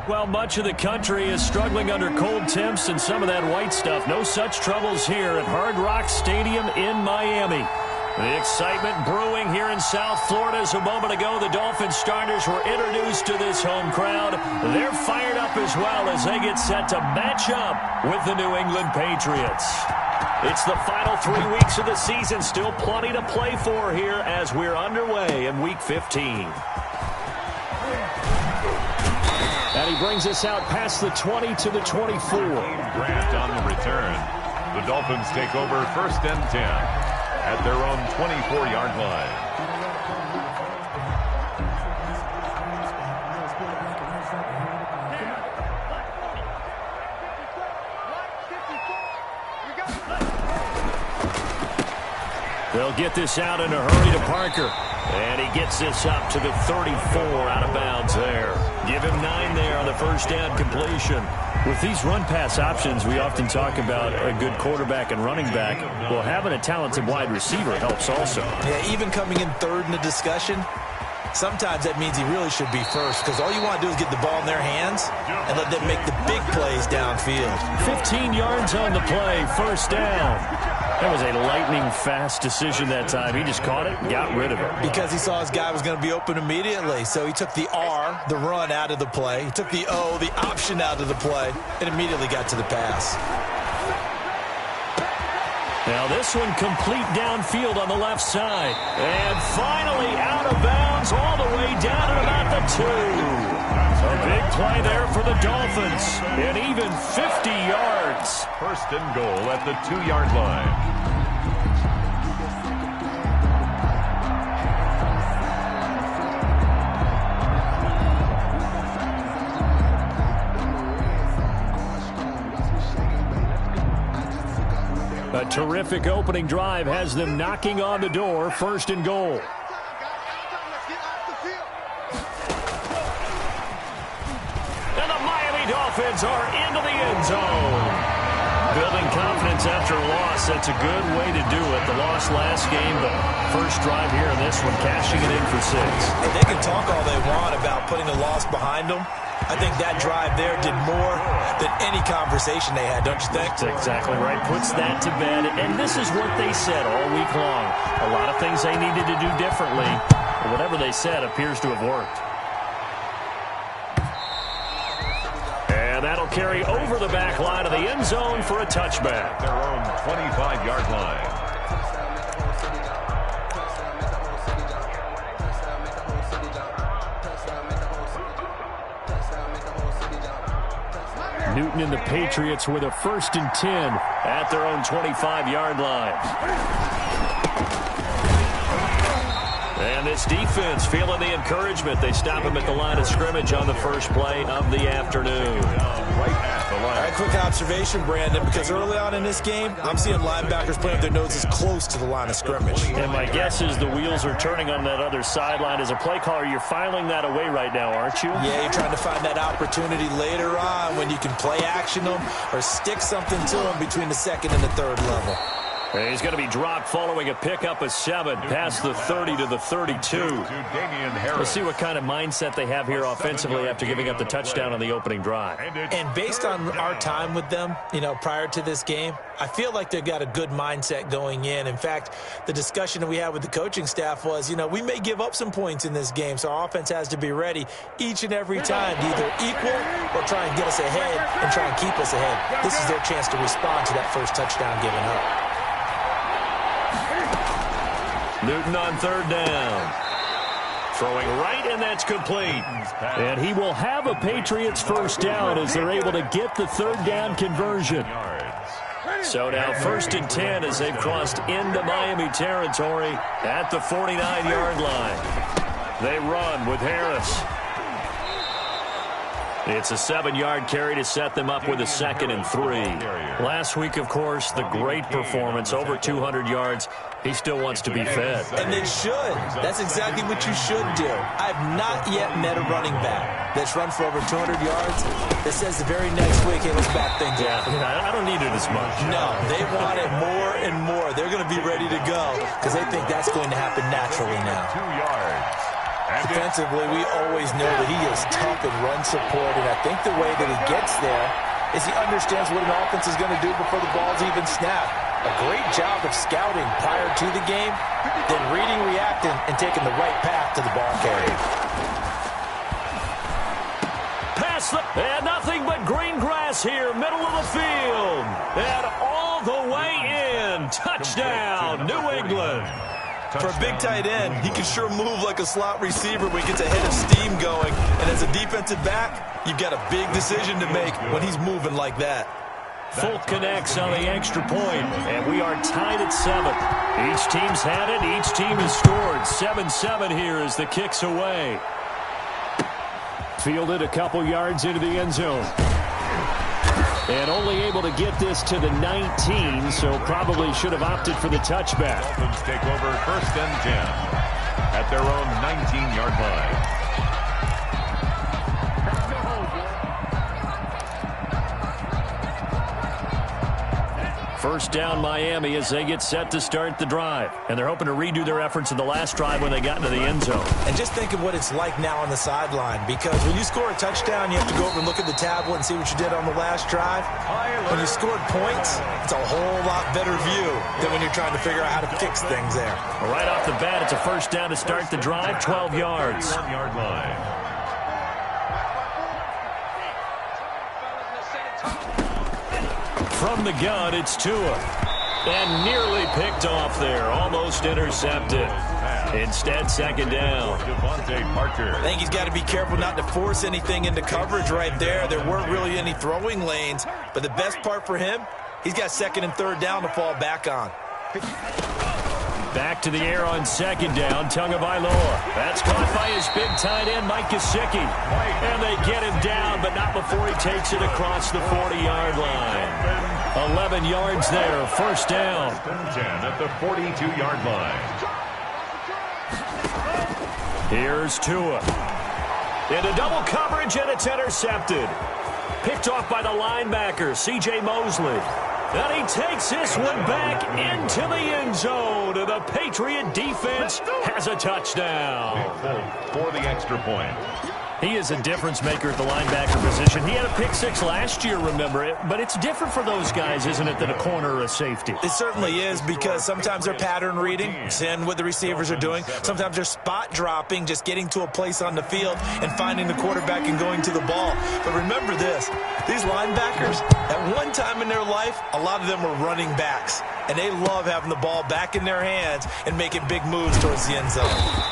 Well, much of the country is struggling under cold temps and some of that white stuff. No such troubles here at Hard Rock Stadium in Miami. The excitement brewing here in South Florida as a moment ago the Dolphins starters were introduced to this home crowd. They're fired up as well as they get set to match up with the New England Patriots. It's the final 3 weeks of the season. Still plenty to play for here as we're underway in Week 15. And he brings us out past the 20 to the 24. Grant on the return. The Dolphins take over 1st and 10 at their own 24-yard line. They'll get this out in a hurry to Parker. And he gets this up to the 34 out of bounds there. Give him 9 there on the first down completion. With these run-pass options, we often talk about a good quarterback and running back. Well, having a talented wide receiver helps also. Yeah, even coming in third in the discussion, sometimes that means he really should be first because all you want to do is get the ball in their hands and let them make the big plays downfield. 15 yards on the play, first down. That was a lightning-fast decision that time. He just caught it and got rid of it. Because he saw his guy was going to be open immediately. So he took the R, the run, out of the play. He took the O, the option, out of the play, and immediately got to the pass. Now this one complete downfield on the left side. And finally out of bounds all the way down at about the 2. A big play there for the Dolphins. And even 50 yards. 1st and goal at the 2-yard line. A terrific opening drive has them knocking on the door. 1st and goal. And the Miami Dolphins are into the end zone. Building confidence after a loss, that's a good way to do it. The loss last game, the first drive here in this one, cashing it in for 6. And they can talk all they want about putting a loss behind them. I think that drive there did more than any conversation they had, don't you think? That's exactly right. Puts that to bed. And this is what they said all week long. A lot of things they needed to do differently. But whatever they said appears to have worked. And that'll carry over the back line of the end zone for a touchback. Their own 25-yard line. Newton and the Patriots with a 1st and 10 at their own 25-yard line. And this defense feeling the encouragement. They stop him at the line of scrimmage on the first play of the afternoon. Right at the line. All right, quick observation, Brandon, because early on in this game, I'm seeing linebackers playing with their noses close to the line of scrimmage. And my guess is the wheels are turning on that other sideline. As a play caller, you're filing that away right now, aren't you? Yeah, you're trying to find that opportunity later on when you can play action them or stick something to them between the 2nd and the 3rd level. He's going to be dropped following a pickup of 7 past the 30 to the 32. Let's see what kind of mindset they have here offensively after giving up the touchdown on the opening drive. And based on our time with them, prior to this game, I feel like they've got a good mindset going in. In fact, the discussion that we had with the coaching staff was, we may give up some points in this game, so our offense has to be ready each and every time to either equal or try and get us ahead and try and keep us ahead. This is their chance to respond to that first touchdown given up. Newton on 3rd down. Throwing right, and that's complete. And he will have a Patriots first down as they're able to get the 3rd down conversion. So now 1st and 10 as they've crossed into Miami territory at the 49-yard line. They run with Harris. It's a 7-yard carry to set them up with a 2nd and 3. Last week, of course, the great performance, over 200 yards. He still wants to be fed. And they should. That's exactly what you should do. I've not yet met a running back that's run for over 200 yards that says the very next week, hey, let's back things up. Yeah, I don't need it as much. No, they want it more and more. They're going to be ready to go because they think that's going to happen naturally now. 2 yards. Defensively, we always know that he is tough in run support, and I think the way that he gets there is he understands what an offense is going to do before the ball's even snapped. A great job of scouting prior to the game, then reading, reacting, and taking the right path to the ball carrier. Pass, and nothing but green grass here, middle of the field. And all the way in. Touchdown, New England. For a big tight end, he can sure move like a slot receiver when he gets a head of steam going. And as a defensive back, you've got a big decision to make when he's moving like that. Fulk connects on the extra point, and we are tied at 7. Each team's had it. Each team has scored. 7-7 here as the kick's away. Fielded a couple yards into the end zone. And only able to get this to the 19, so probably should have opted for the touchback. Dolphins take over 1st and 10 at their own 19-yard line. First down Miami as they get set to start the drive. And they're hoping to redo their efforts in the last drive when they got into the end zone. And just think of what it's like now on the sideline, because when you score a touchdown, you have to go over and look at the tablet and see what you did on the last drive. When you scored points, it's a whole lot better view than when you're trying to figure out how to fix things there. Well, right off the bat, it's a first down to start the drive, 12 yards. 1-yard line. From the gun, it's Tua. And nearly picked off there. Almost intercepted. Instead, second down. I think he's got to be careful not to force anything into coverage right there. There weren't really any throwing lanes. But the best part for him, he's got 2nd and 3rd down to fall back on. Back to the air on second down. Tagovailoa. That's caught by his big tight end, Mike Gesicki. And they get him down, but not before he takes it across the 40-yard line. 11 yards there, first down. 10 at the 42-yard line. Here's Tua. Into double coverage, and it's intercepted. Picked off by the linebacker, C.J. Mosley. And he takes this one back into the end zone. And the Patriot defense has a touchdown. For the extra point. He is a difference maker at the linebacker position. He had a pick 6 last year, remember it. But it's different for those guys, isn't it, than a corner or a safety? It certainly is, because sometimes they're pattern reading, seeing what the receivers are doing. Sometimes they're spot dropping, just getting to a place on the field and finding the quarterback and going to the ball. But remember this, these linebackers, at one time in their life, a lot of them were running backs. And they love having the ball back in their hands and making big moves towards the end zone.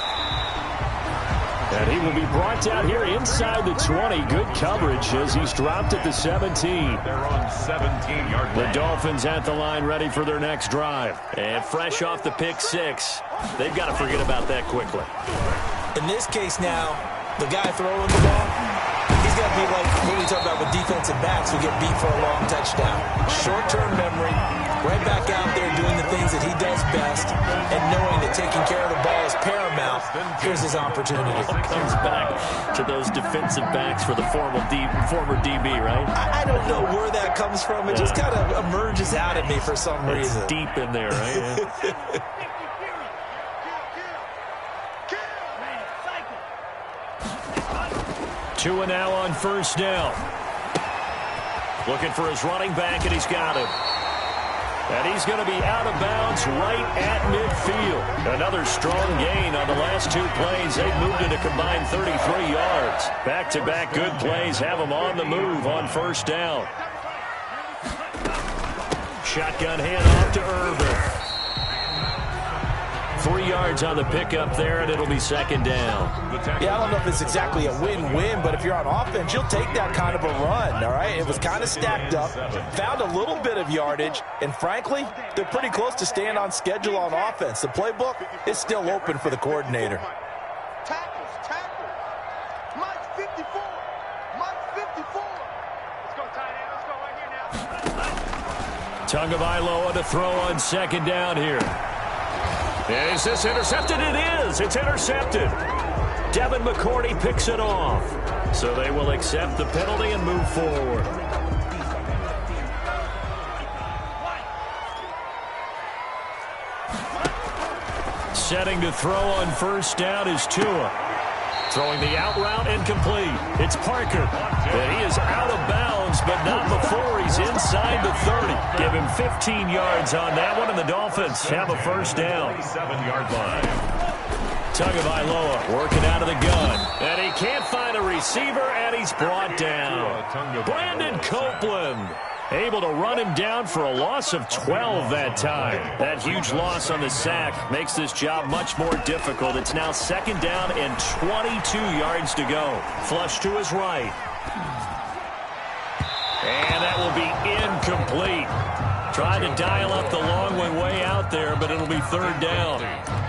And he will be brought down here inside the 20. Good coverage as he's dropped at the 17. They're on 17-yard line. The Dolphins at the line ready for their next drive. And fresh off the pick 6, they've got to forget about that quickly. In this case now, the guy throwing the ball, he's got to be like what we talk about with defensive backs who get beat for a long touchdown. Short-term memory, right back out there doing the things that he does best, and knowing that taking care of the ball is paramount. Here's his opportunity. Comes back to those defensive backs for the former DB, right? I don't know where that comes from. It just kind of emerges out at me for some reason. It's deep in there, right? Tua now on first down. Looking for his running back, and he's got him. And he's going to be out of bounds right at midfield. Another strong gain on the last 2 plays. They've moved it a combined 33 yards. Back-to-back good plays have them on the move on first down. Shotgun handoff to Irvin. 3 yards on the pickup there, and it'll be second down. Yeah, I don't know if it's exactly a win-win, but if you're on offense, you'll take that kind of a run, all right? It was kind of stacked up, found a little bit of yardage, and frankly, they're pretty close to staying on schedule on offense. The playbook is still open for the coordinator. Tackles. Mike 54. Let's go, tight end. Let's go right here now. Tagovailoa to throw on second down here. Is this intercepted? It is. It's intercepted. Devin McCourty picks it off. So they will accept the penalty and move forward. Setting to throw on first down is Tua. Throwing the out route incomplete. It's Parker. And he is out of bounds, but not before he's inside the 30. Give him 15 yards on that one, and the Dolphins have a first down. 7-yard line. Tagovailoa working out of the gun. And he can't find a receiver, and he's brought down. Brandon Copeland able to run him down for a loss of 12 that time. That huge loss on the sack makes this job much more difficult. It's now second down and 22 yards to go. Flush to his right. And that will be incomplete. Trying to dial up the long one way out there, but it'll be third down.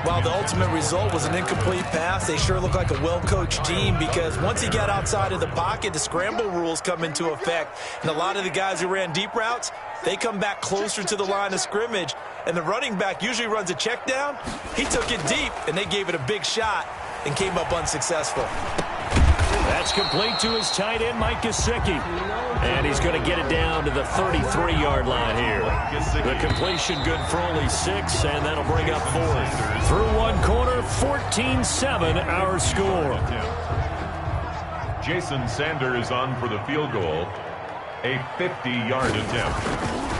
While the ultimate result was an incomplete pass, they sure look like a well-coached team because once he got outside of the pocket, the scramble rules come into effect. And a lot of the guys who ran deep routes, they come back closer to the line of scrimmage. And the running back usually runs a check down. He took it deep, and they gave it a big shot and came up unsuccessful. That's complete to his tight end, Mike Gesicki. And he's going to get it down to the 33-yard line here. The completion good for only 6, and that'll bring up 4th. Through one quarter, 14-7 our score. Jason Sanders on for the field goal. A 50-yard attempt.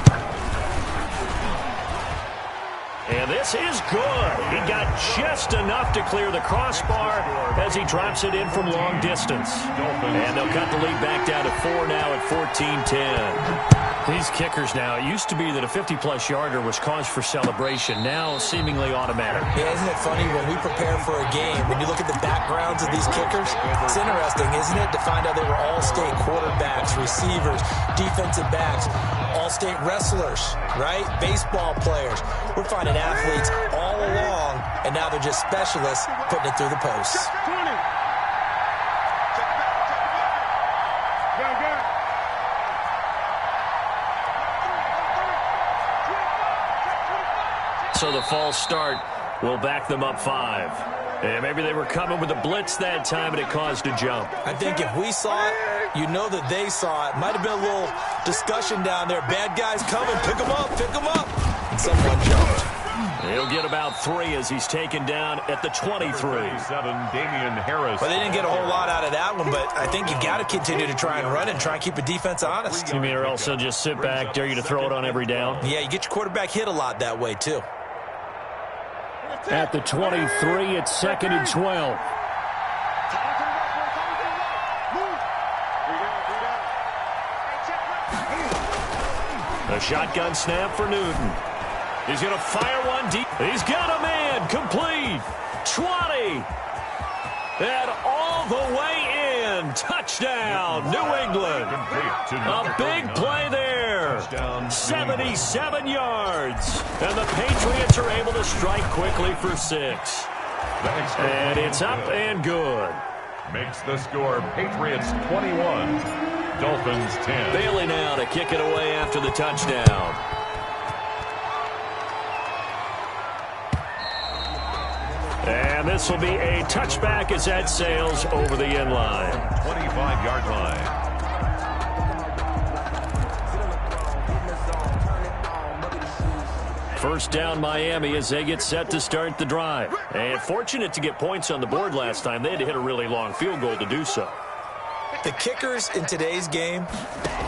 And this is good. He got just enough to clear the crossbar as he drops it in from long distance. And they'll cut the lead back down to 4 now at 14-10. These kickers now, it used to be that a 50-plus yarder was cause for celebration. Now seemingly automatic. Yeah, isn't it funny when we prepare for a game, when you look at the backgrounds of these kickers, it's interesting, isn't it, to find out they were all-state quarterbacks, receivers, defensive backs, all-state wrestlers, right? Baseball players. We're finding athletes all along, and now they're just specialists putting it through the posts. So the false start will back them up 5. And maybe they were coming with a blitz that time, and it caused a jump. I think if we saw it, you know that they saw it. Might have been a little discussion down there. Bad guys coming. Pick them up. Pick them up. And someone jumped. He'll get about 3 as he's taken down at the 23. 37, Damian Harris. Well, they didn't get a whole lot out of that one, but I think you got to continue to try and run and try and keep the defense honest. You mean or else they'll just sit back, dare you to throw it on every down? Yeah, you get your quarterback hit a lot that way, too. At the 23, it's 2nd and 12. A shotgun snap for Newton. He's going to fire one deep. He's got a man. Complete. 20. And all the way in. Touchdown, New England. A big play there. 77 yards. And the Patriots are able to strike quickly for 6. And it's up and good. Makes the score Patriots 21, Dolphins 10. Bailey now to kick it away after the touchdown. And this will be a touchback as that sails over the end line. 25-yard line. First down Miami as they get set to start the drive. And fortunate to get points on the board last time. They had to hit a really long field goal to do so. The kickers in today's game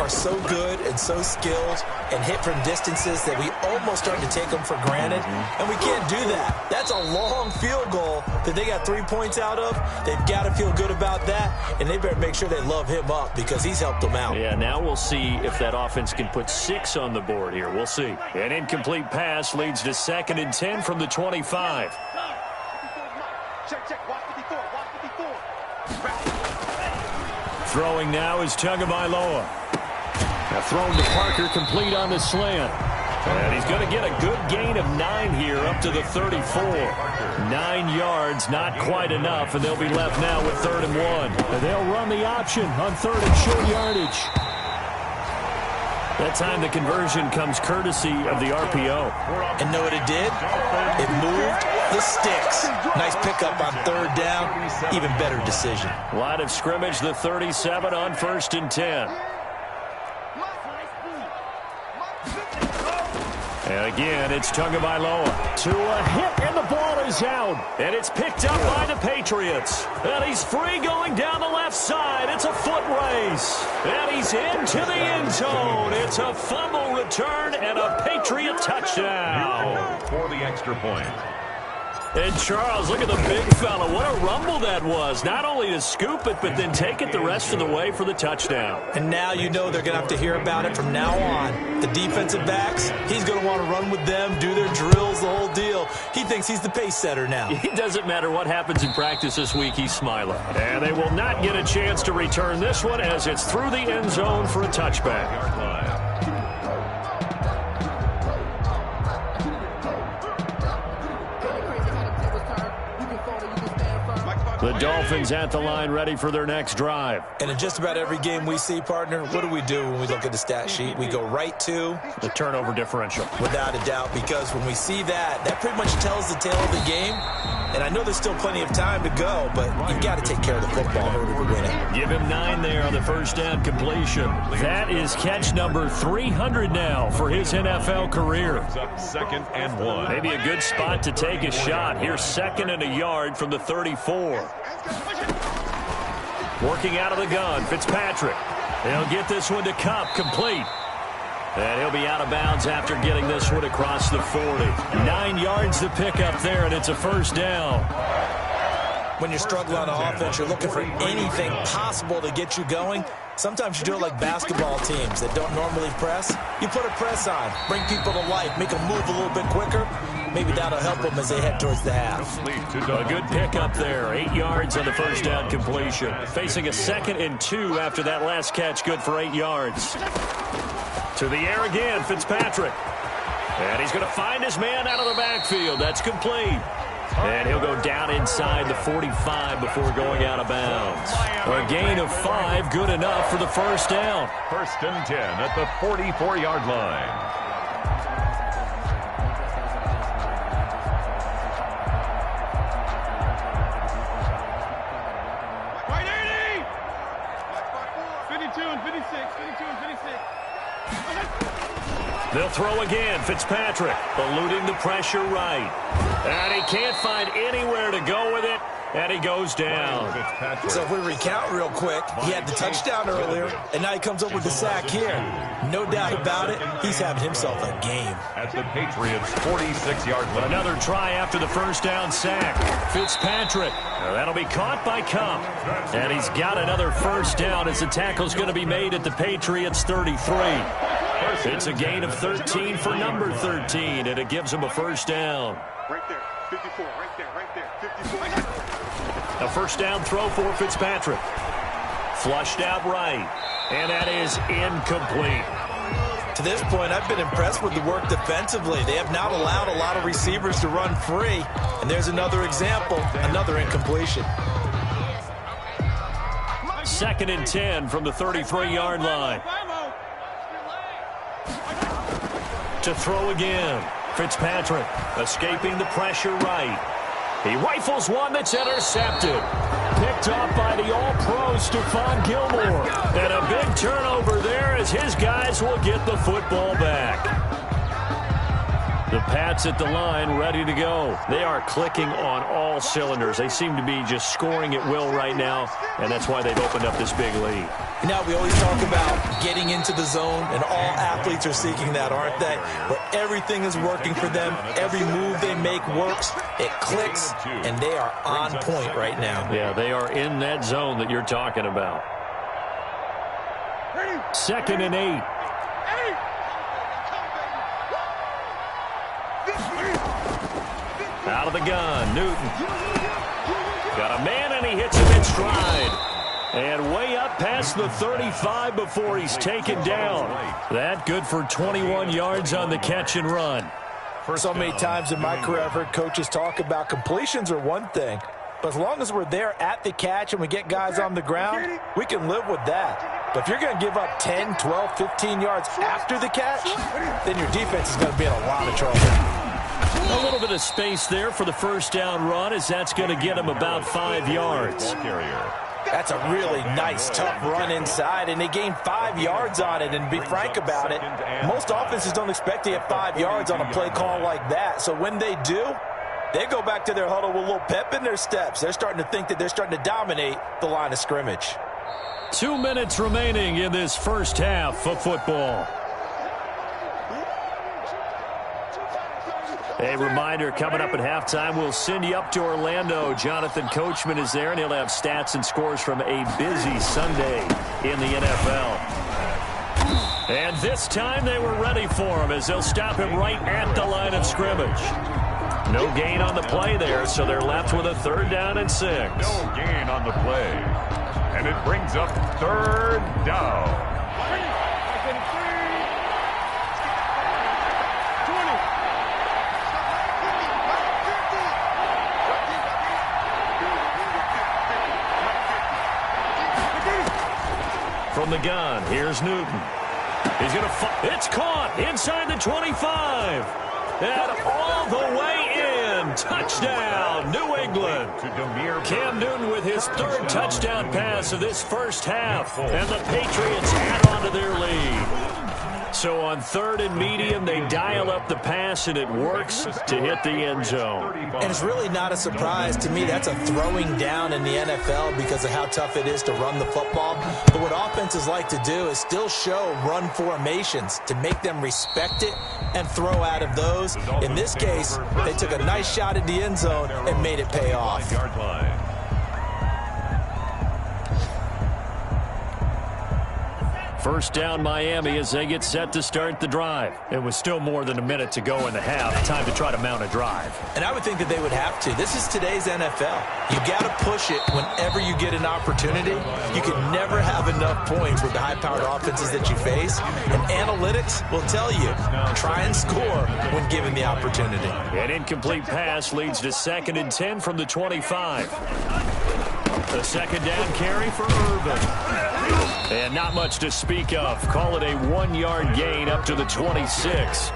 are so good and so skilled and hit from distances that we almost start to take them for granted, and we can't do that. That's a long field goal that they got 3 points out of. They've got to feel good about that, and they better make sure they love him up because he's helped them out. Yeah, now we'll see if that offense can put 6 on the board here. We'll see. An incomplete pass leads to 2nd and 10 from the 25. Throwing now is Tagovailoa. Now thrown to Parker, complete on the slant. And he's going to get a good gain of 9 here up to the 34. 9 yards, not quite enough, and they'll be left now with 3rd and 1. And they'll run the option on 3rd and short yardage. That time the conversion comes courtesy of the RPO. And know what it did? It moved the sticks. Nice pickup on 3rd down. Even better decision. Line of scrimmage, the 37 on 1st and 10. And again, it's Tagovailoa to a hit, and the ball is out. And it's picked up by the Patriots. And he's free going down the left side. It's a foot race. And he's into the end zone. It's a fumble return and a Patriot touchdown. For the extra point. And Charles, look at the big fella. What a rumble that was. Not only to scoop it, but then take it the rest of the way for the touchdown. And now you know they're going to have to hear about it from now on. The defensive backs, he's going to want to run with them, do their drills, the whole deal. He thinks he's the pace setter now. It doesn't matter what happens in practice this week, he's smiling. And they will not get a chance to return this one as it's through the end zone for a touchback. The Dolphins at the line ready for their next drive. And in just about every game we see, partner, what do we do when we look at the stat sheet? We go right to the turnover differential. Without a doubt, because when we see that, that pretty much tells the tale of the game. And I know there's still plenty of time to go, but you've got to take care of the football in order to win it. Give him 9 there on the first down completion. That is catch number 300 now for his NFL career. Up 2nd and 1. Maybe a good spot to take a shot. Here's 2nd and a yard from the 34. Working out of the gun, Fitzpatrick. He'll get this one to Cup, complete. And he'll be out of bounds after getting this one across the 40. 9 yards to pick up there, and it's a first down. When you're struggling on offense, you're looking for anything possible to get you going. Sometimes you do it like basketball teams that don't normally press. You put a press on, bring people to life, make them move a little bit quicker. Maybe that'll help them as they head towards the half. A good pickup there. 8 yards on the first down completion. Facing a 2nd and 2 after that last catch, good for 8 yards. To the air again, Fitzpatrick. And he's going to find his man out of the backfield. That's complete. And he'll go down inside the 45 before going out of bounds. A gain of 5, good enough for the first down. 1st and 10 at the 44-yard line. They'll throw again. Fitzpatrick eluding the pressure right. And he can't find anywhere to go with it. And he goes down. So if we recount real quick, he had the touchdown earlier, and now he comes up with the sack here. No doubt about it, he's having himself a game. At the Patriots' 46-yard line. Another try after the first down sack. Fitzpatrick. That'll be caught by Cup. And he's got another first down as the tackle's going to be made at the Patriots' 33. It's a gain of 13 for number 13, and it gives him a first down. Right there, 54, right there, 54. A first down throw for Fitzpatrick. Flushed out right, and that is incomplete. To this point, I've been impressed with the work defensively. They have not allowed a lot of receivers to run free, and there's another example, another incompletion. 2nd and 10 from the 33-yard line. To throw again. Fitzpatrick escaping the pressure right. He rifles one that's intercepted. Picked off by the all-pro Stephon Gilmore. And a big turnover there as his guys will get the football back. The Pats at the line ready to go. They are clicking on all cylinders. They seem to be just scoring at will right now, and that's why they've opened up this big lead. Now, we always talk about getting into the zone, and all athletes are seeking that, aren't they? Where everything is working for them, every move they make works, it clicks, and they are on point right now. Yeah, they are in that zone that you're talking about. 2nd and 8. Out of the gun, Newton. Got a man, and he hits him in stride. And way up past the 35 before he's taken down. That good for 21 yards on the catch and run. So many times in my career, I've heard coaches talk about completions are one thing. But as long as we're there at the catch and we get guys on the ground, we can live with that. But if you're going to give up 10, 12, 15 yards after the catch, then your defense is going to be in a lot of trouble. A little bit of space there for the first down run as that's going to get him about 5 yards. That's a really nice, tough run inside, and they gained 5 yards on it. And to be frank about it, most offenses don't expect to get 5 yards on a play call like that. So when they do, they go back to their huddle with a little pep in their steps. They're starting to think that they're starting to dominate the line of scrimmage. 2 minutes remaining in this first half of football. A reminder, coming up at halftime, we'll send you up to Orlando. Jonathan Coachman is there, and he'll have stats and scores from a busy Sunday in the NFL. And this time they were ready for him as they'll stop him right at the line of scrimmage. No gain on the play there, so they're left with a 3rd down and 6. No gain on the play. And it brings up 3rd down. From the gun, here's Newton. He's going to it's caught inside the 25. And all the way in. Touchdown, New England. Cam Newton with his 3rd touchdown pass of this first half. And the Patriots add on to their lead. So on 3rd and medium, they dial up the pass, and it works to hit the end zone. And it's really not a surprise to me. That's a throwing down in the NFL because of how tough it is to run the football. But what offenses like to do is still show run formations to make them respect it and throw out of those. In this case, they took a nice shot at the end zone and made it pay off. First down Miami as they get set to start the drive. It was still more than a minute to go in the half. Time to try to mount a drive. And I would think that they would have to. This is today's NFL. You got to push it whenever you get an opportunity. You can never have enough points with the high-powered offenses that you face. And analytics will tell you, try and score when given the opportunity. An incomplete pass leads to 2nd and 10 from the 25. The 2nd down carry for Irvin. And not much to speak of. Call it a 1-yard gain up to the 26.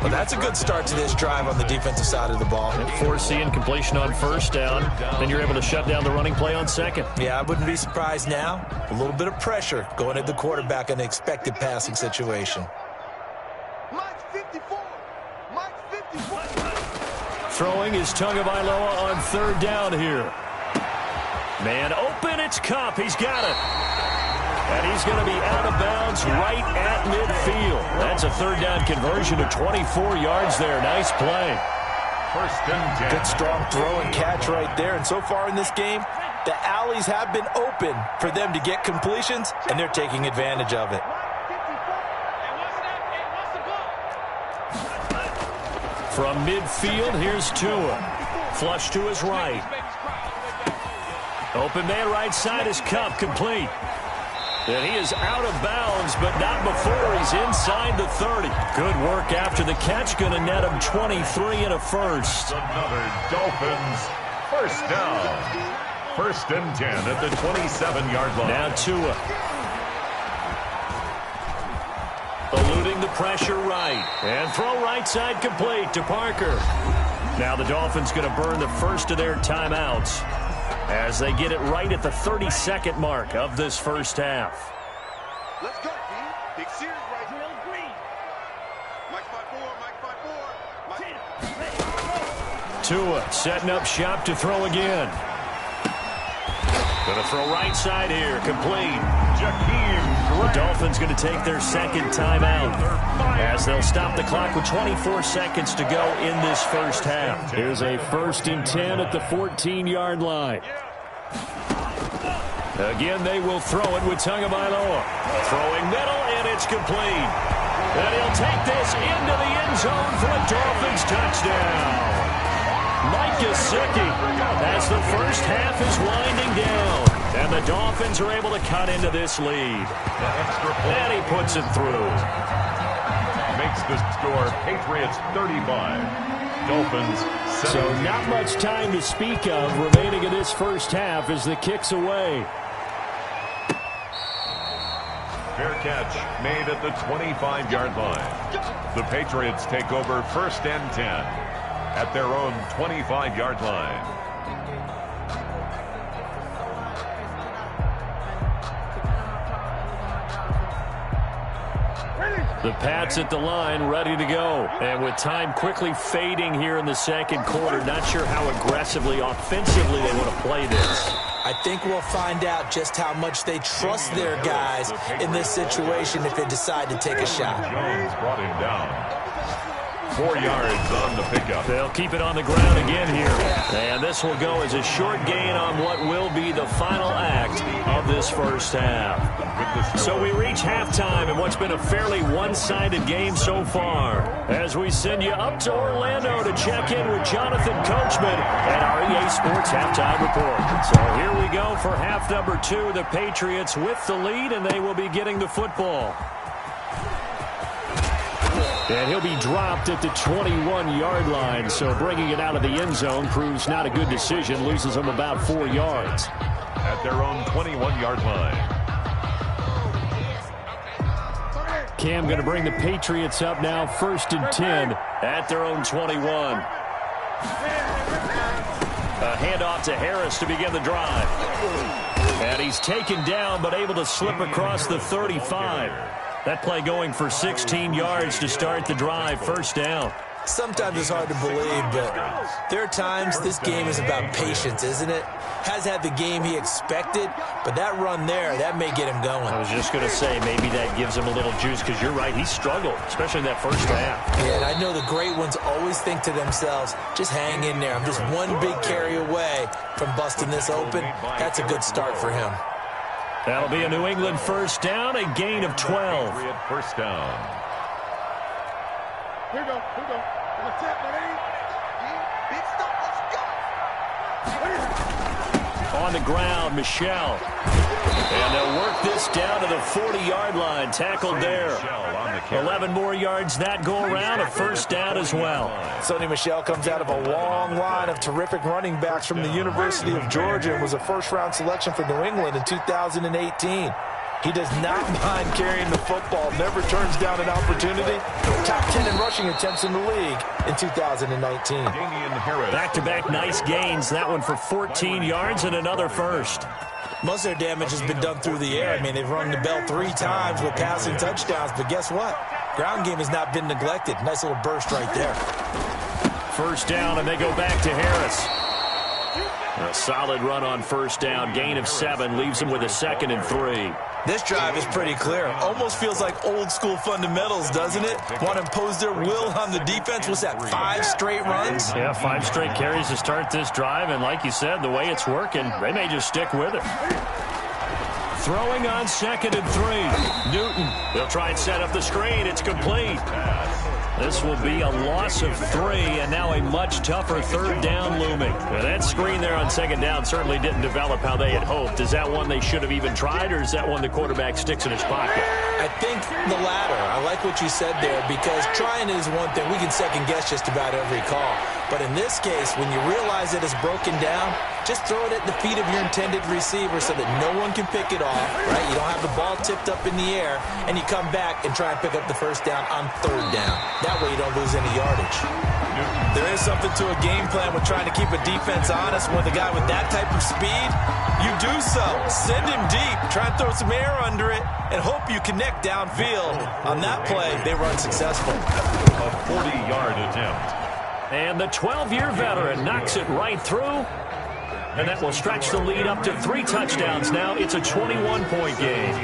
Well, that's a good start to this drive on the defensive side of the ball. Force the incompletion on 1st down. Then you're able to shut down the running play on 2nd. Yeah, I wouldn't be surprised now. A little bit of pressure going at the quarterback in an expected passing situation. Throwing is Tagovailoa on 3rd down here. Man open, it's Kupp. He's got it. And he's going to be out of bounds right at midfield. That's a 3rd down conversion of 24 yards there. Nice play. 1st and 10. Good strong throw and catch right there. And so far in this game, the alleys have been open for them to get completions, and they're taking advantage of it. From midfield, here's Tua. Flush to his right. Open man right side is Kupp, complete. And he is out of bounds, but not before he's inside the 30. Good work after the catch. Going to net him 23 and a first. Another Dolphins 1st down. 1st and 10 at the 27-yard line. Now Tua. Eluding the pressure right. And throw right side complete to Parker. Now the Dolphins going to burn the first of their timeouts as they get it right at the 32nd mark of this first half. Let's go, B. Big series right here. Mike 5-4, Mike 5-4. Tua setting up shop to throw again. Going to throw right side here, complete. The Dolphins going to take their 2nd timeout as they'll stop the clock with 24 seconds to go in this first half. Here's a 1st and 10 at the 14-yard line. Again, they will throw it with Tagovailoa. Throwing middle, and it's complete. And he'll take this into the end zone for a Dolphins touchdown. Mike Gesicki as the first half is winding down. And the Dolphins are able to cut into this lead. And he puts it through. Makes the score Patriots 35. Dolphins 7. So not much time to speak of remaining in this first half as the kick's away. Fair catch made at the 25-yard line. The Patriots take over 1st and 10 at their own 25-yard line. The Pats at the line, ready to go. And with time quickly fading here in the second quarter, not sure how aggressively, offensively they want to play this. I think we'll find out just how much they trust their guys in this situation if they decide to take a shot. Jones brought him down. 4 yards on the pickup. They'll keep it on the ground again here. And this will go as a short gain on what will be the final act of this first half. So we reach halftime in what's been a fairly one-sided game so far. As we send you up to Orlando to check in with Jonathan Coachman and our EA Sports Halftime Report. So here we go for half number 2. The Patriots with the lead, and they will be getting the football. And he'll be dropped at the 21-yard line, so bringing it out of the end zone proves not a good decision, loses him about 4 yards. At their own 21-yard line. Cam going to bring the Patriots up now, 1st and 10 at their own 21. A handoff to Harris to begin the drive. And he's taken down but able to slip across the 35. That play going for 16 yards to start the drive, 1st down. Sometimes it's hard to believe, but there are times this game is about patience, isn't it? Has had the game he expected, but that run there, that may get him going. I was just going to say, maybe that gives him a little juice, because you're right, he struggled, especially in that first half. Yeah, and I know the great ones always think to themselves, just hang in there. I'm just one big carry away from busting this open. That's a good start for him. That'll be a New England 1st down, a gain of 12. 1st down. Here we go. Let's tap, man. Big stop. Let's go. On the ground, Michelle. And they'll work this down to the 40-yard line. Tackled there. 11 more yards that go around. A 1st down as well. Sonny Michel comes out of a long line of terrific running backs from the University of Georgia and was a first-round selection for New England in 2018. He does not mind carrying the football, never turns down an opportunity. Top 10 in rushing attempts in the league in 2019. Back-to-back nice gains. That one for 14 yards and another 1st. Most of their damage has been done through the air. I mean, they've rung the bell 3 times with passing touchdowns, but guess what? Ground game has not been neglected. Nice little burst right there. 1st down, and they go back to Harris. A solid run on 1st down. Gain of 7 leaves them with a 2nd and 3. This drive is pretty clear. Almost feels like old-school fundamentals, doesn't it? Want to impose their will on the defense. What's that, 5 straight runs? Yeah, 5 straight carries to start this drive, and like you said, the way it's working, they may just stick with it. Throwing on 2nd and 3. Newton, they'll try and set up the screen. It's complete. This will be a loss of 3, and now a much tougher 3rd down looming. Now that screen there on 2nd down certainly didn't develop how they had hoped. Is that one they should have even tried, or is that one the quarterback sticks in his pocket? I think the latter. I like what you said there, because trying is one thing. We can second-guess just about every call. But in this case, when you realize that it's broken down, just throw it at the feet of your intended receiver so that no one can pick it off, right? You don't have the ball tipped up in the air, and you come back and try and pick up the 1st down on 3rd down. That way you don't lose any yardage. There is something to a game plan with trying to keep a defense honest. When the guy with that type of speed, you do so. Send him deep, try and throw some air under it, and hope you connect downfield. On that play, they were unsuccessful. A 40-yard attempt. And the 12-year veteran knocks it right through. And that will stretch the lead up to 3 touchdowns now. It's a 21-point game.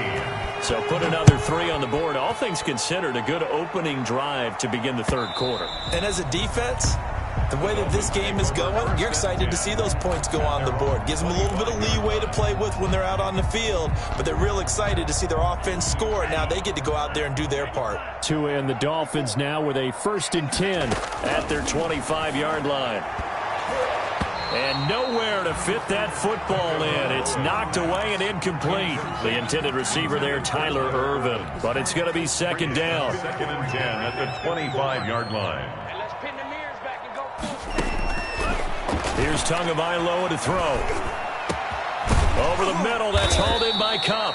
So put another 3 on the board. All things considered, a good opening drive to begin the 3rd quarter. And as a defense, the way that this game is going, you're excited to see those points go on the board. Gives them a little bit of leeway to play with when they're out on the field, but they're real excited to see their offense score. Now they get to go out there and do their part. Tua and the Dolphins now with a 1st and 10 at their 25-yard line. And nowhere to fit that football in. It's knocked away and incomplete. The intended receiver there, Tyler Irvin. But it's going to be 2nd down. 2nd and 10 at the 25-yard line. And let's pin the mirrors back and go full. Here's Tagovailoa to throw. Over the middle, that's hauled in by Cup.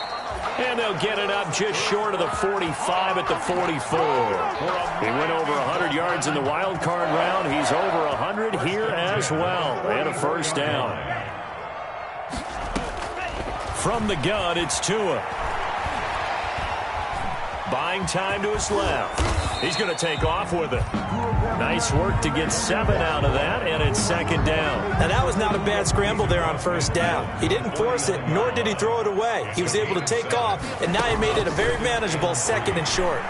And they'll get it up just short of the 45 at the 44. He went over 100 yards in the wild card round. He's over 100 here as well. And a 1st down. From the gun, it's Tua. Buying time to his left. He's going to take off with it. Nice work to get 7 out of that, and it's second down. Now, that was not a bad scramble there on first down. He didn't force it, nor did he throw it away. He was able to take off, and now he made it a very manageable second and short.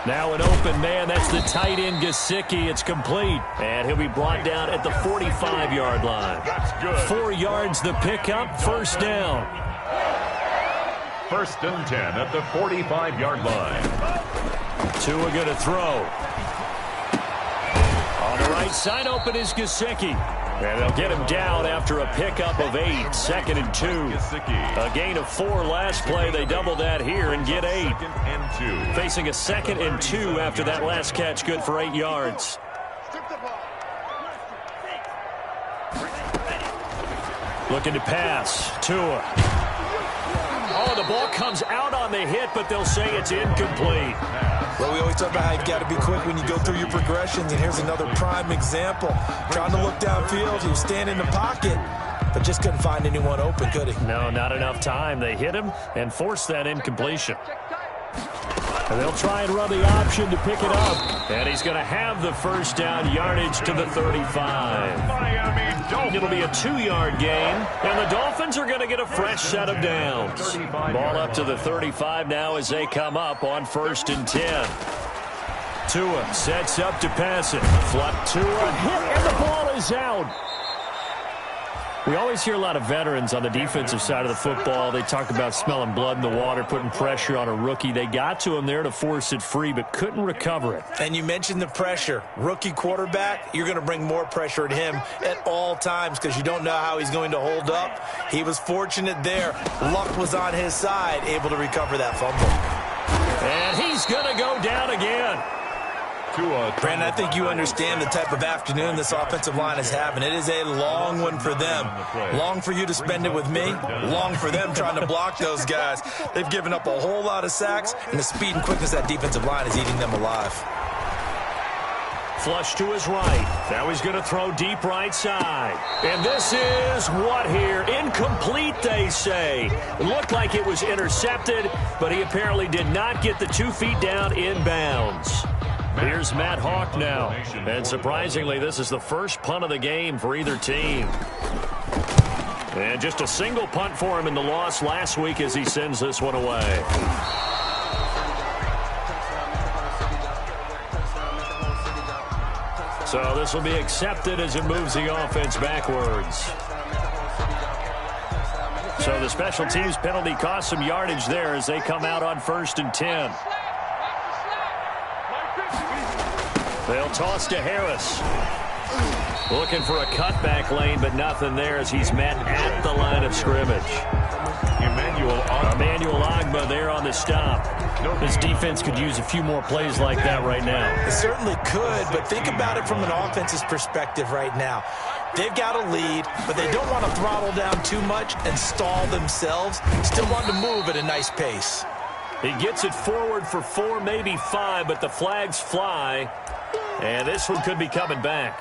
Now an open man. That's the tight end, Gesicki. It's complete. And he'll be brought down at the 45-yard line. That's good. 4 yards the pickup, first down. First and 10 at the 45-yard line. Tua going to throw. On the right side, open is Gesicki. And they'll get him down after a pickup of 8, second and 2. A gain of 4 last play. They double that here and get 8. Second and 2. Facing a second and 2 after that last catch, good for 8 yards. Looking to pass. Tua. Oh, the ball comes out on the hit, but they'll say it's incomplete. Well, we always talk about how you've got to be quick when you go through your progressions, and here's another prime example. Trying to look downfield, he was standing in the pocket, but just couldn't find anyone open, could he? No, not enough time. They hit him and forced that incompletion. And they'll try and run the option to pick it up. And he's going to have the first down, yardage to the 35. Miami Dolphins. It'll be a 2-yard gain, and the Dolphins are going to get a fresh set of downs. Ball up to the 35 now as they come up on first and 10. Tua sets up to pass it. Flop Tua, hit, and the ball is out. We always hear a lot of veterans on the defensive side of the football. They talk about smelling blood in the water, putting pressure on a rookie. They got to him there to force it free, but couldn't recover it. And you mentioned the pressure. Rookie quarterback, you're going to bring more pressure at him at all times because you don't know how he's going to hold up. He was fortunate there. Luck was on his side, able to recover that fumble. And he's going to go down again. Brandon, I think you understand the type of afternoon this offensive line is having. It is a long one for them. Long for you to spend it with me. Long for them trying to block those guys. They've given up a whole lot of sacks, and the speed and quickness of that defensive line is eating them alive. Flush to his right. Now he's going to throw deep right side. And this is what here? Incomplete, they say. It looked like it was intercepted, but he apparently did not get the 2 feet down inbounds. Here's Matt Hawk now. And surprisingly, this is the first punt of the game for either team. And just a single punt for him in the loss last week as he sends this one away. So this will be accepted as it moves the offense backwards. So the special teams penalty cost some yardage there as they come out on first and 10. They'll toss to Harris. Looking for a cutback lane, but nothing there as he's met at the line of scrimmage. Emmanuel Ogbah there on the stop. This defense could use a few more plays like that right now. It certainly could, but think about it from an offense's perspective right now. They've got a lead, but they don't want to throttle down too much and stall themselves. Still want to move at a nice pace. He gets it forward for 4, maybe 5, but the flags fly. And this one could be coming back.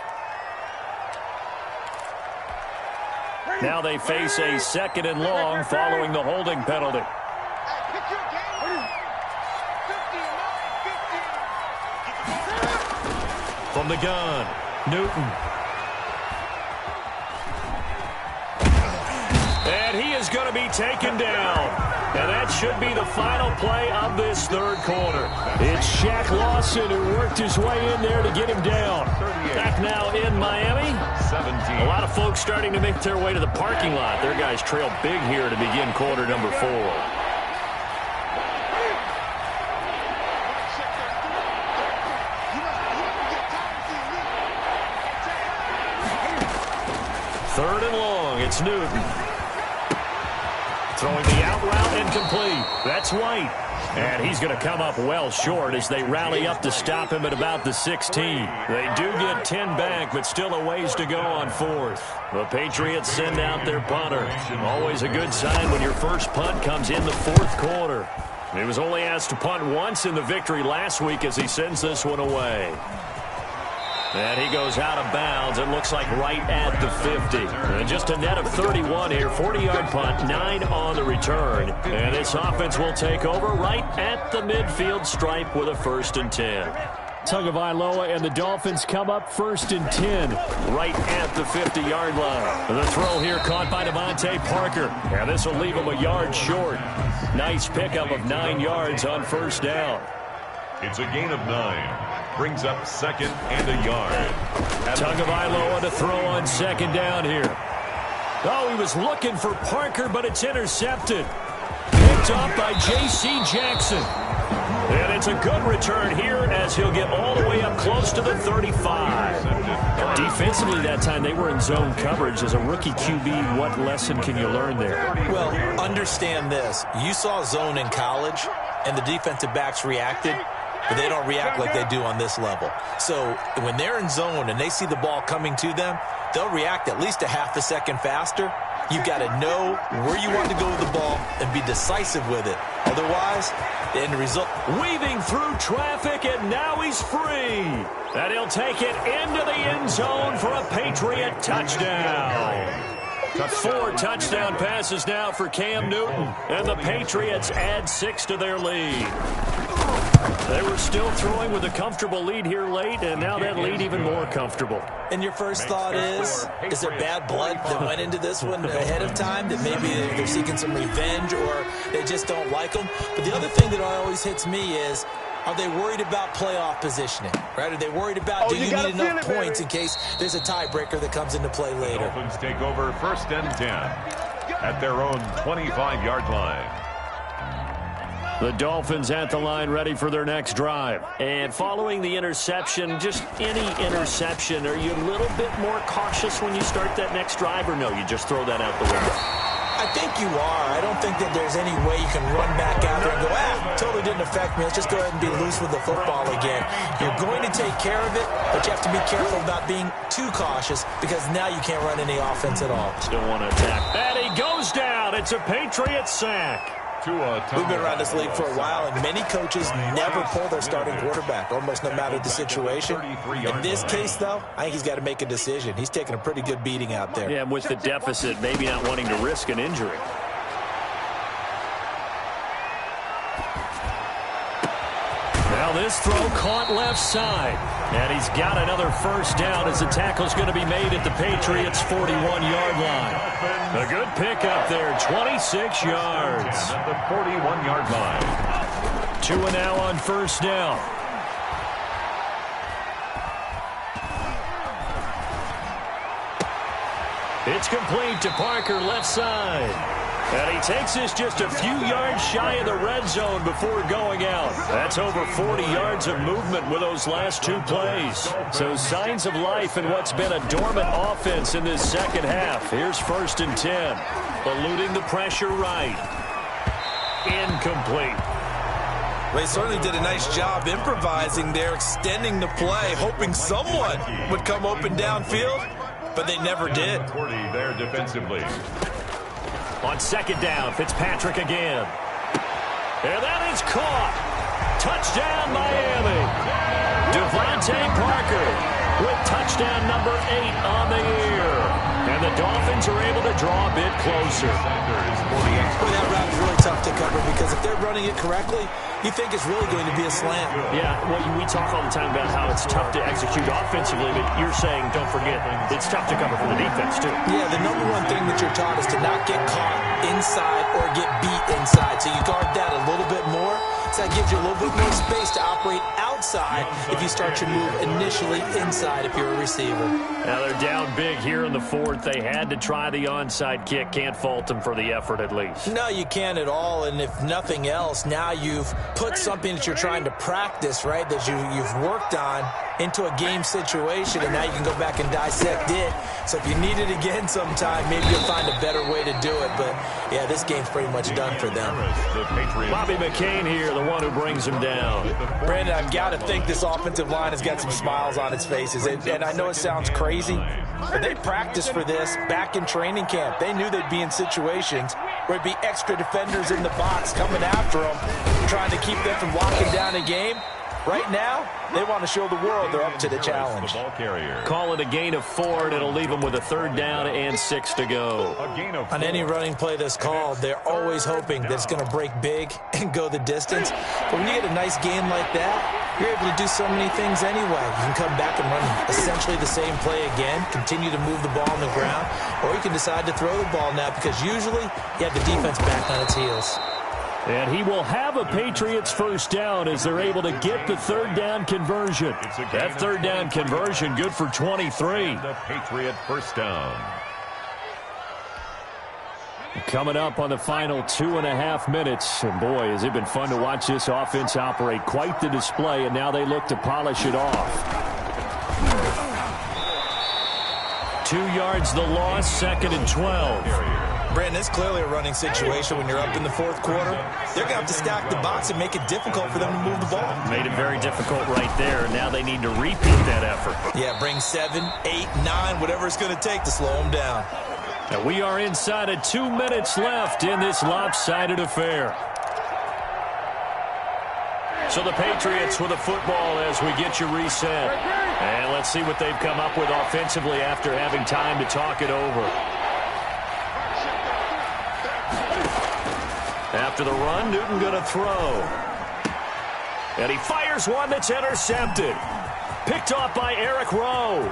Now they face a second and long following the holding penalty. From the gun, Newton. And he is going to be taken down. And that should be the final play of this third quarter. It's Shaq Lawson who worked his way in there to get him down. Back now in Miami. 17. A lot of folks starting to make their way to the parking lot. Their guys trail big here to begin quarter number 4. Third and long. It's Newton. Throwing the out route incomplete. That's White. And he's going to come up well short as they rally up to stop him at about the 16. They do get 10 back, but still a ways to go on fourth. The Patriots send out their punter. Always a good sign when your first punt comes in the fourth quarter. He was only asked to punt once in the victory last week as he sends this one away. And he goes out of bounds. It looks like right at the 50. And just a net of 31 here. 40-yard punt, 9 on the return. And this offense will take over right at the midfield stripe with a 1st and 10. Tagovailoa and the Dolphins come up 1st and 10 right at the 50-yard line. The throw here caught by Devontae Parker. And this will leave him a yard short. Nice pickup of 9 yards on 1st down. It's a gain of 9. Brings up 2nd and a yard. Tagovailoa to throw on 2nd down here. Oh, he was looking for Parker, but it's intercepted. Picked up by J.C. Jackson. And it's a good return here as he'll get all the way up close to the 35. Defensively that time, they were in zone coverage. As a rookie QB, what lesson can you learn there? Well, understand this. You saw zone in college, and the defensive backs reacted, but they don't react like they do on this level. So when they're in zone and they see the ball coming to them, they'll react at least a half a second faster. You've got to know where you want to go with the ball and be decisive with it. Otherwise, the end result. Weaving through traffic, and now he's free. And he'll take it into the end zone for a Patriot touchdown. 4 touchdown passes now for Cam Newton. And the Patriots add 6 to their lead. They were still throwing with a comfortable lead here late, and now that lead even more comfortable. And your first thought is there bad blood that went into this one ahead of time, that maybe they're seeking some revenge or they just don't like them? But the other thing that always hits me is, are they worried about playoff positioning? Right? Are they worried about, do you need enough points in case there's a tiebreaker that comes into play later? Dolphins take over 1st and 10 at their own 25-yard line. The Dolphins at the line, ready for their next drive. And following the interception, just any interception, are you a little bit more cautious when you start that next drive, or no, you just throw that out the window? I think you are. I don't think that there's any way you can run back out there and go, totally didn't affect me. Let's just go ahead and be loose with the football again. You're going to take care of it, but you have to be careful about being too cautious because now you can't run any offense at all. Still want to attack. And he goes down. It's a Patriot sack. We've been around this league for a while, and many coaches never pull their starting quarterback, almost no matter the situation. In this case, though, I think he's got to make a decision. He's taking a pretty good beating out there. Yeah, and with the deficit, maybe not wanting to risk an injury. Now this throw caught left side. And he's got another 1st down as the tackle's going to be made at the Patriots' 41-yard line. A good pickup there, 26 yards. At the 41-yard line. 2 and now on 1st down. It's complete to Parker, left side. And he takes this just a few yards shy of the red zone before going out. That's over 40 yards of movement with those last 2 plays. So signs of life in what's been a dormant offense in this second half. Here's 1st and 10. Eluding the pressure right. Incomplete. Well, they certainly did a nice job improvising there, extending the play, hoping someone would come open downfield, but they never did. 40 there defensively. On 2nd down, Fitzpatrick again. And that is caught. Touchdown, Miami. Devontae Parker with touchdown number 8 on the year. And the Dolphins are able to draw a bit closer. Well, that route is really tough to cover because if they're running it correctly, you think it's really going to be a slant. Yeah, well, we talk all the time about how it's tough to execute offensively, but you're saying, don't forget, it's tough to cover for the defense, too. Yeah, the number one thing that you're taught is to not get caught inside or get beat inside. So you guard that a little bit more. So that gives you a little bit more space to operate outside if you start your move initially inside if you're a receiver. Now they're down big here in the 4th. They had to try the onside kick. Can't fault them for the effort at least. No, you can't at all. And if nothing else, now you've put something that you're trying to practice, right, that you've worked on into a game situation, and now you can go back and dissect it. So if you need it again sometime, maybe you'll find a better way to do it. But, yeah, this game's pretty much done for them. Bobby McCain here, the one who brings him down. Brandon, I've got to think this offensive line has got some smiles on its faces. And I know it sounds crazy, but they practiced for this back in training camp. They knew they'd be in situations where it'd be extra defenders in the box coming after them, trying to keep them from locking down a game. Right now, they want to show the world they're up to the challenge. The ball carrier. Call it a gain of 4, and it'll leave them with a 3rd down and 6 to go. A gain of 4. On any running play that's called, they're always hoping that it's going to break big and go the distance. But when you get a nice gain like that, you're able to do so many things anyway. You can come back and run essentially the same play again, continue to move the ball on the ground, or you can decide to throw the ball now because usually you have the defense back on its heels. And he will have a Patriots 1st down as they're able to get the 3rd down conversion. That 3rd down conversion good for 23. The Patriot 1st down. Coming up on the final 2.5 minutes. And boy, has it been fun to watch this offense operate. Quite the display, and now they look to polish it off. 2 yards the loss, 2nd and 12. Brandon, it's clearly a running situation when you're up in the 4th quarter. They're going to have to stack the box and make it difficult for them to move the ball. Made it very difficult right there. Now they need to repeat that effort. Yeah, bring 7, 8, 9, whatever it's going to take to slow them down. Now we are inside of 2 minutes left in this lopsided affair. So the Patriots with a football as we get you reset. And let's see what they've come up with offensively after having time to talk it over. After the run, Newton going to throw. And he fires one that's intercepted. Picked off by Eric Rowe.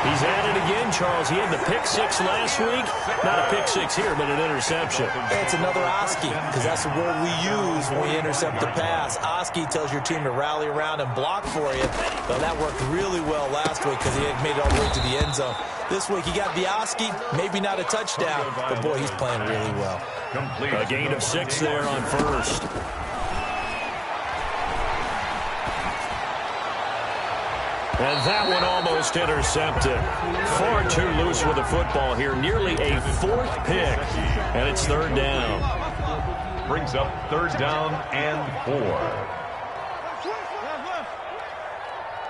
He's at it again, Charles. He had the pick 6 last week. Not a pick 6 here, but an interception. It's another Oski, because that's the word we use when we intercept the pass. Oski tells your team to rally around and block for you. Well, that worked really well last week because he had made it all the way to the end zone. This week he got the Oski, maybe not a touchdown, but boy, he's playing really well. A gain of 6 there on 1st. And that one almost intercepted. Far too loose with the football here. Nearly a 4th pick. And it's 3rd down. Brings up 3rd down and 4.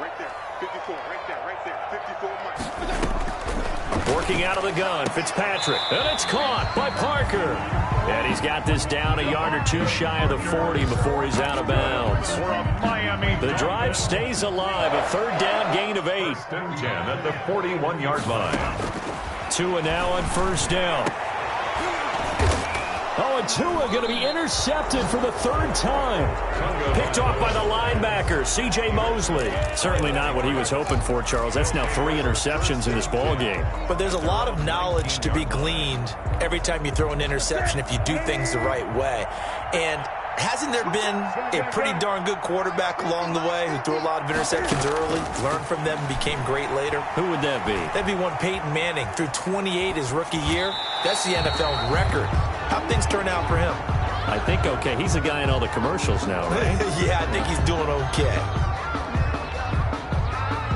Right there. 54. Right there. 54 miles. Working out of the gun. Fitzpatrick. And it's caught by Parker. And he's got this down a yard or 2 shy of the 40 before he's out of bounds. The drive stays alive. A 3rd down gain of 8. 1st and 10 at the 41-yard line. Tua now on 1st down. Oh, and Tua going to be intercepted for the 3rd time. Picked off by the linebacker, C.J. Mosley. Certainly not what he was hoping for, Charles. That's now 3 interceptions in this ball game. But there's a lot of knowledge to be gleaned every time you throw an interception if you do things the right way. And hasn't there been a pretty darn good quarterback along the way who threw a lot of interceptions early, learned from them, and became great later? Who would that be? That'd be one Peyton Manning. Threw 28 his rookie year. That's the NFL record. How'd things turn out for him? I think okay. He's a guy in all the commercials now, right? Yeah, I think he's doing okay.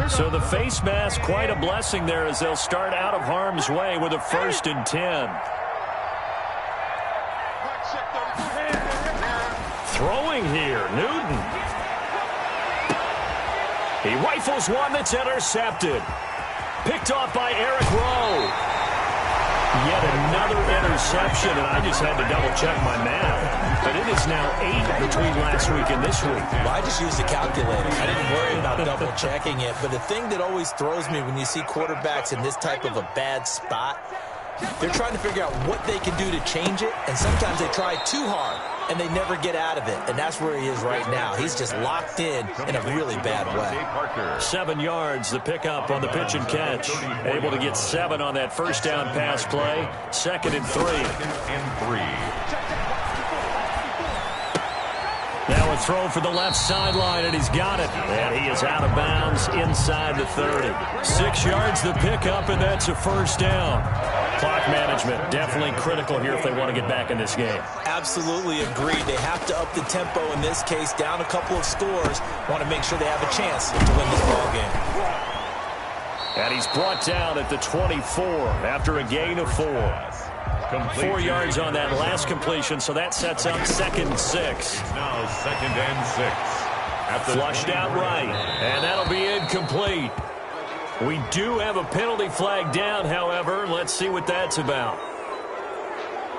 So the face mask, quite a blessing there as they'll start out of harm's way with a 1st and 10. Throwing here, Newton. He rifles one that's intercepted. Picked off by Eric Rowe. Yet another interception, and I just had to double-check my math. But it is now 8 between last week and this week. Well, I just used the calculator. I didn't worry about double-checking it. But the thing that always throws me when you see quarterbacks in this type of a bad spot, they're trying to figure out what they can do to change it, and sometimes they try too hard, and they never get out of it. And that's where he is right now. He's just locked in a really bad way. 7 yards, the pickup on the pitch and catch. Able to get 7 on that 1st down pass play. 2nd and 3. Now a throw for the left sideline, and he's got it. And he is out of bounds inside the 30. 6 yards the pickup, and that's a 1st down. Clock management, definitely critical here if they want to get back in this game. Absolutely agreed. They have to up the tempo in this case, down a couple of scores. Want to make sure they have a chance to win this ball game. And he's brought down at the 24 after a gain of 4. 4 yards on that last completion, so that sets up 2nd and 6. Now 2nd and 6. Flushed out right, and that'll be incomplete. We do have a penalty flag down, however. Let's see what that's about.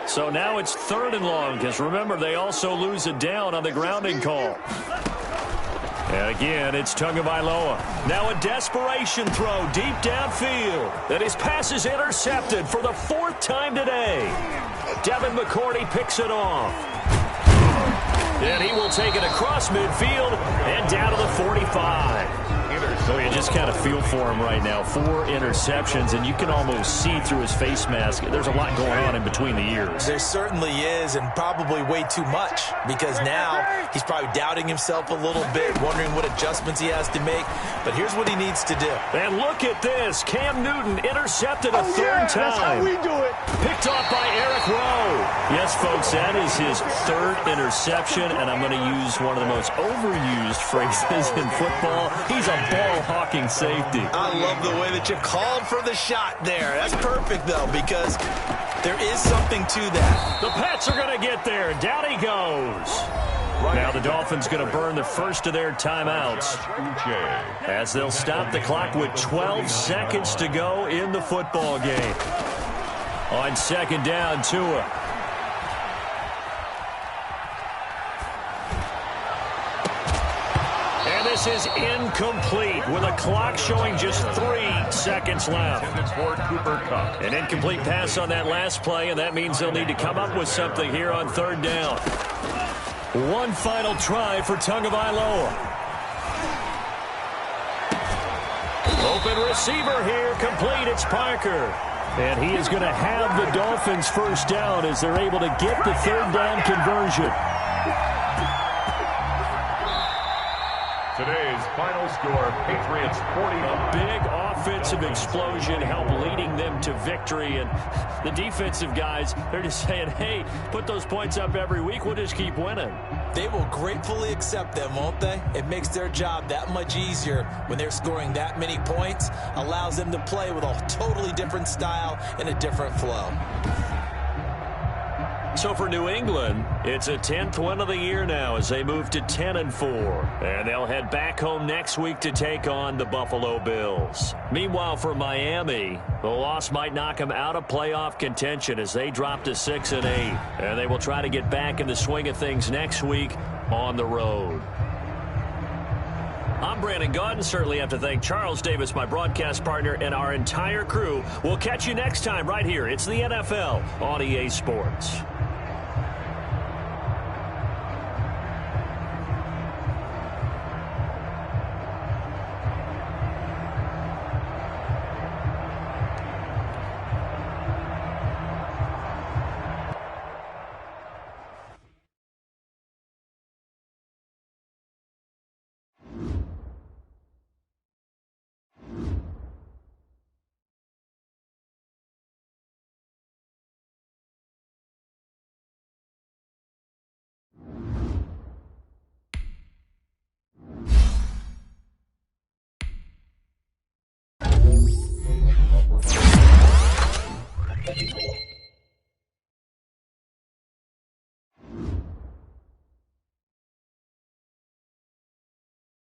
So now it's 3rd and long, because remember, they also lose it down on the grounding call. And again, it's Tagovailoa. Now a desperation throw deep downfield. And his pass is intercepted for the 4th time today. Devin McCourty picks it off. And he will take it across midfield and down to the 45. So you just kind of feel for him right now. 4 interceptions, and you can almost see through his face mask. There's a lot going on in between the ears. There certainly is, and probably way too much, because now he's probably doubting himself a little bit, wondering what adjustments he has to make. But here's what he needs to do. And look at this. Cam Newton intercepted a 3rd time. That's how we do it. Picked off by Eric Rowe. Yes, folks, that is his 3rd interception, and I'm going to use one of the most overused phrases in football. He's a ball-hawking safety. I love the way that you called for the shot there. That's perfect, though, because there is something to that. The Pats are going to get there. Down he goes. Now the Dolphins going to burn the first of their timeouts as they'll stop the clock with 12 seconds to go in the football game. On 2nd down, Tua. And this is incomplete with a clock showing just 3 seconds left. An incomplete pass on that last play, and that means they'll need to come up with something here on 3rd down. One final try for Tagovailoa. Open receiver here, complete. It's Parker. And he is going to have the Dolphins first down as they're able to get the 3rd down conversion. Today's final score, Patriots 40. A big offensive explosion helped leading them to victory. And the defensive guys, they're just saying, hey, put those points up every week. We'll just keep winning. They will gratefully accept them, won't they? It makes their job that much easier when they're scoring that many points. Allows them to play with a totally different style and a different flow. So for New England, it's a 10th win of the year now as they move to 10-4. And they'll head back home next week to take on the Buffalo Bills. Meanwhile, for Miami, the loss might knock them out of playoff contention as they drop to 6-8. And they will try to get back in the swing of things next week on the road. I'm Brandon Gaudin. Certainly have to thank Charles Davis, my broadcast partner, and our entire crew. We'll catch you next time right here. It's the NFL on EA Sports.